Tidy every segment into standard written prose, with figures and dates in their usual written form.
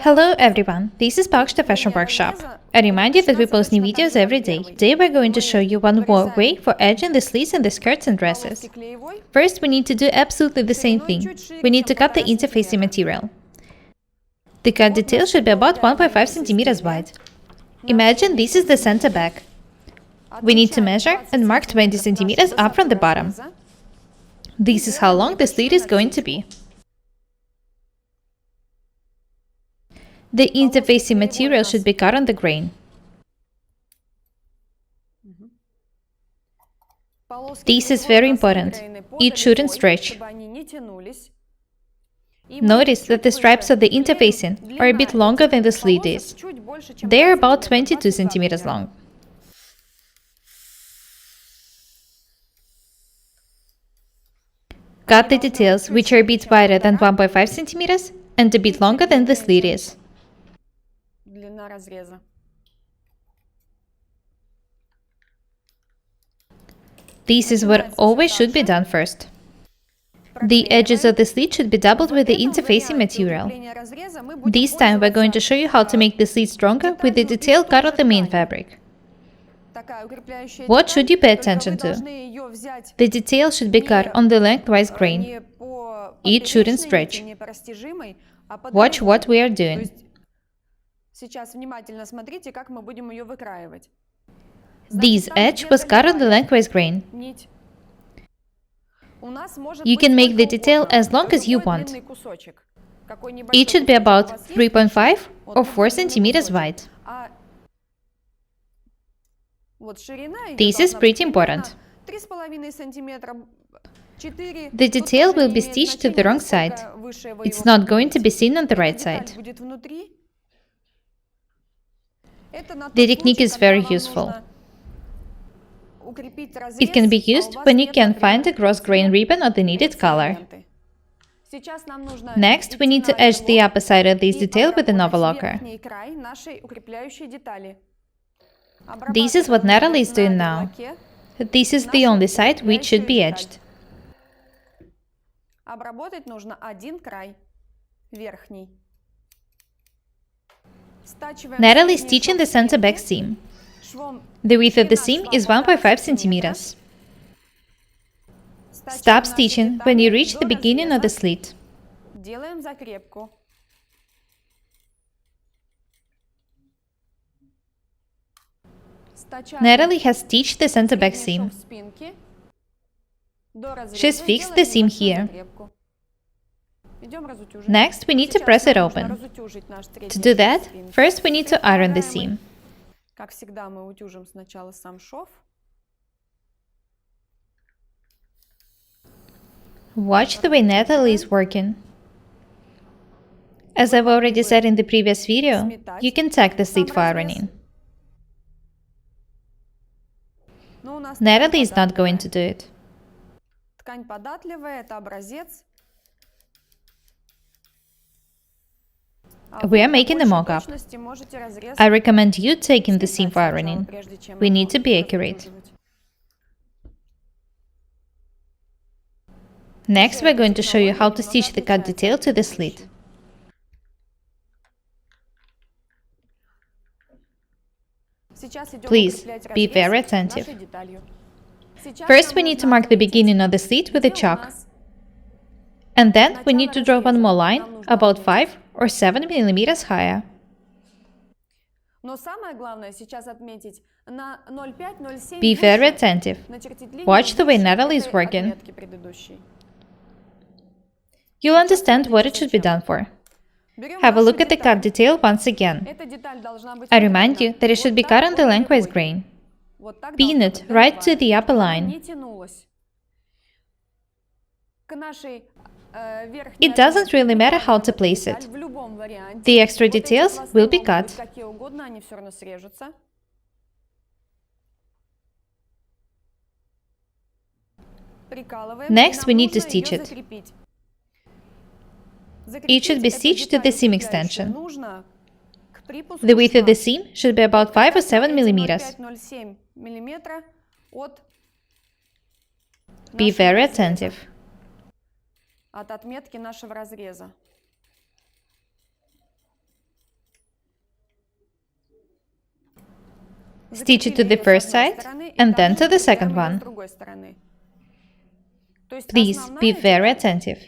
Hello everyone, this is Pakshta Fashion Workshop. I remind you that we post new videos every day. Today we're going to show you one more way for edging the sleeves in the skirts and dresses. First, we need to do absolutely the same thing. We need to cut the interfacing material. The cut detail should be about 1.5 cm wide. Imagine this is the center back. We need to measure and mark 20 cm up from the bottom. This is how long the slit is going to be. The interfacing material should be cut on the grain. This is very important. It shouldn't stretch. Notice that the stripes of the interfacing are a bit longer than the slit is. They are about 22 cm long. Cut the details which are a bit wider than 1.5 cm and a bit longer than the slit is. This is what always should be done first. The edges of the slit should be doubled with the interfacing material. This time we're going to show you how to make the slit stronger with the detail cut on the main fabric. What should you pay attention to? The detail should be cut on the lengthwise grain. It shouldn't stretch. Watch what we are doing. This edge was cut on the lengthwise grain. You can make the detail as long as you want. It should be about 3.5 or 4 cm wide. This is pretty important. The detail will be stitched to the wrong side. It's not going to be seen on the right side. The technique is very useful. It can be used when you can't find a grosgrain ribbon of the needed color. Next, we need to edge the upper side of this detail with an overlocker. This is what Natalie is doing now. This is the only side which should be edged. Natalie is stitching the center back seam. The width of the seam is 1.5 cm. Stop stitching when you reach the beginning of the slit. Natalie has stitched the center back seam. She's fixed the seam here. Next, we need to press it open. To do that, first we need to iron the seam. Watch the way Natalie is working. As I've already said in the previous video, you can tack the slit for ironing. Natalie is not going to do it. We are making a mock-up. I recommend you taking the seam for ironing. We need to be accurate. Next, we're going to show you how to stitch the cut detail to the slit. Please, be very attentive. First, we need to mark the beginning of the slit with a chalk. And then we need to draw one more line, about 5 or 7 mm higher. Be very attentive. Watch the way Natalie is working. You'll understand what it should be done for. Have a look at the cut detail once again. I remind you that it should be cut on the lengthwise grain. Pin it right to the upper line. It doesn't really matter how to place it. The extra details will be cut. Next, we need to stitch it. It should be stitched to the seam extension. The width of the seam should be about 5 or 7 mm. Be very attentive. Stitch it to the first side and then to the second one. Please be very attentive.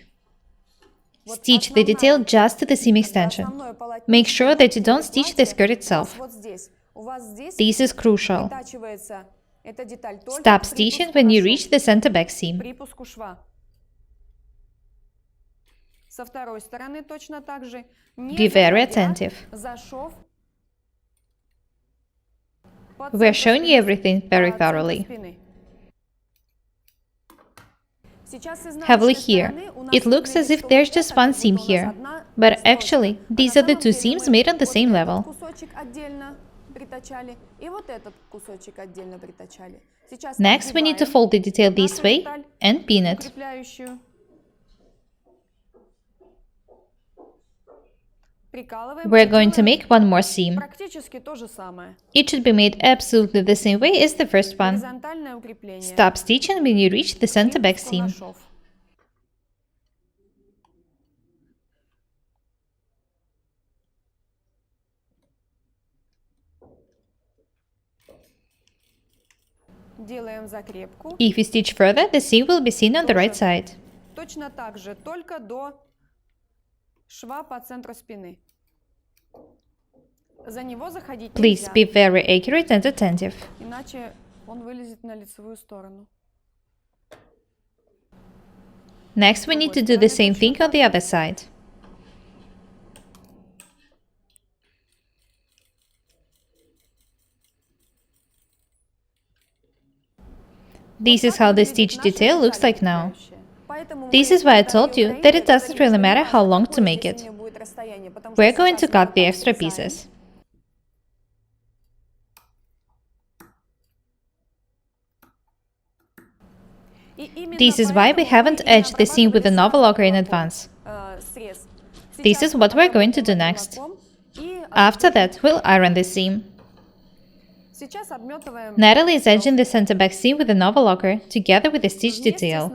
Stitch the detail just to the seam extension. Make sure that you don't stitch the skirt itself. This is crucial. Stop stitching when you reach the center back seam. Be very attentive. We're showing you everything very thoroughly. Have a look here. It looks as if there's just one seam here, but actually, these are the two seams made on the same level. Next, we need to fold the detail this way and pin it. We're going to make one more seam. It should be made absolutely the same way as the first one. Stop stitching when you reach the center back seam. If you stitch further, the seam will be seen on the right side. Please be very accurate and attentive. Next, we need to do the same thing on the other side. This is how the stitch detail looks like now. This is why I told you that it doesn't really matter how long to make it. We're going to cut the extra pieces. This is why we haven't edged the seam with the novel logger in advance. This is what we're going to do next. After that, we'll iron the seam. Natalie is edging the center back seam with the novel logger together with the stitch detail.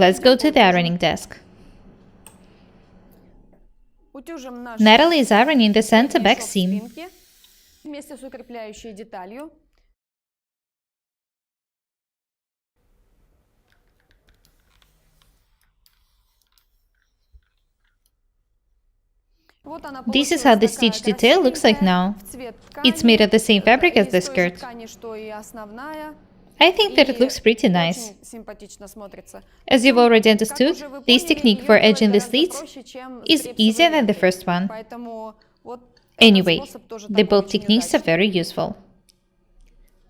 Let's go to the ironing desk. Natalie is ironing the center back seam. This is how the stitch detail looks like now. It's made of the same fabric as the skirt. I think that it looks pretty nice. As you've already understood, this technique for edging the slits is easier than the first one. Anyway, the both techniques are very useful.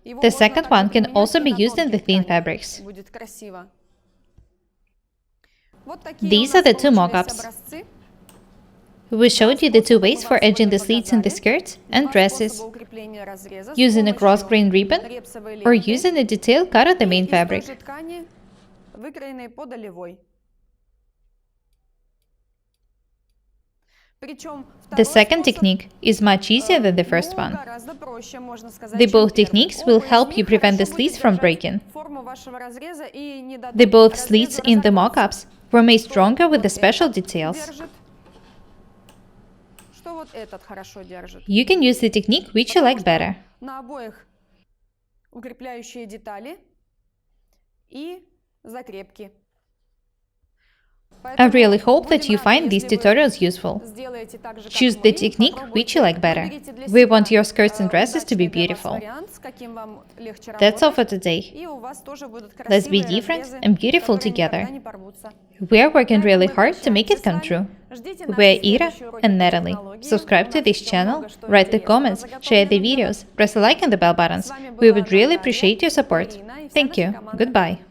The second one can also be used in the thin fabrics. These are the two mock-ups. We showed you the two ways for edging the slits in the skirt and dresses, using a grosgrain ribbon or using a detail cut on the main fabric. The second technique is much easier than the first one. The both techniques will help you prevent the slits from breaking. The both slits in the mock-ups were made stronger with the special details. You can use the technique which you like better. I really hope that you find these tutorials useful. Choose the technique which you like better. We want your skirts and dresses to be beautiful. That's all for today. Let's be different and beautiful together. We are working really hard to make it come true. We're Ira and Natalie. Subscribe to this channel, write the comments, share the videos, press the like and the bell buttons. We would really appreciate your support. Thank you. Goodbye.